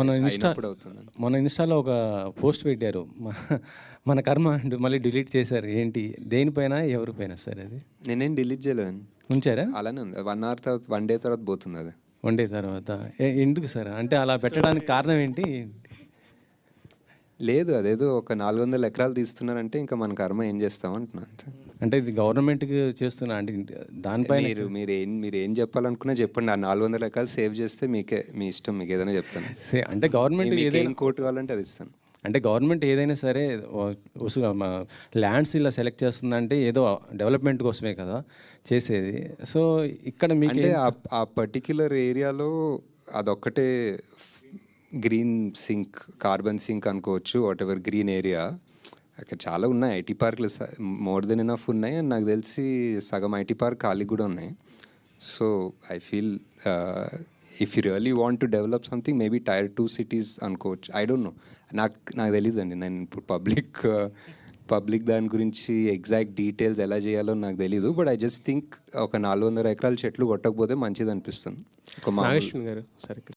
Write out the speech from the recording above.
అయినప్పుడు అవుతుంది. మన ఇన్‌స్టాలో ఒక పోస్ట్ పెట్టారు. మన కర్మ అంటూ మళ్ళీ డిలీట్ చేశారు. ఏంటి? దేనిపైన? ఎవరిపైన సార్ అది? నేనేం డిలీట్ చేయలేదండి. ఉంచారా? అలానే ఉంది. 1 అవర్ తర్వాత 1 డే తర్వాత పోతుంది అది. వన్ డే తర్వాత. ఎందుకు సార్? అంటే అలా పెట్టడానికి కారణం ఏంటి? లేదు, అదేదో ఒక 400 ఎకరాలు తీస్తున్నారంటే ఇంకా మన కర్మ ఏం చేస్తాం అంటున్నా అంతే. అంటే ఇది గవర్నమెంట్‌కి చేస్తున్నా అంటే దానిపైన మీరేం చెప్పాలనుకున్నా చెప్పండి. ఆ 400 ఎకరాలు సేవ్ చేస్తే మీకే, మీ ఇష్టం, మీకు ఏదైనా చెప్తాను. అంటే గవర్నమెంట్ మీకు ఏదైనా ఏం కోట్ కావాలంటే అది ఇస్తాను. అంటే గవర్నమెంట్ ఏదైనా సరే ల్యాండ్స్ ఇలా సెలెక్ట్ చేస్తుందంటే ఏదో డెవలప్మెంట్ కోసమే కదా చేసేది. సో ఇక్కడ మీకు అంటే ఆ పర్టిక్యులర్ ఏరియాలో అదొక్కటే గ్రీన్ సింక్, కార్బన్ సింక్ అనుకోవచ్చు, వాట్ ఎవర్ గ్రీన్ ఏరియా. అక్కడ చాలా ఉన్నాయి ఐటీ పార్క్లు, మోర్ దెన్ ఎనఫ్ ఉన్నాయి. అండ్ నాకు తెలిసి సగం ఐటీ పార్క్ ఖాళీ కూడా ఉన్నాయి. So I feel if you really want to develop something maybe Tier 2 cities అనుకోవచ్చు. ఐ డోంట్ నో, నాకు తెలియదండి. నేను ఇప్పుడు పబ్లిక్ దాని గురించి ఎగ్జాక్ట్ డీటెయిల్స్ ఎలా చేయాలో నాకు తెలీదు. బట్ ఐ జస్ట్ థింక్ ఒక 400 ఎకరాల చెట్లు కొట్టకపోతే మంచిది అనిపిస్తుంది. నాగేశ్వర్ గారు సరే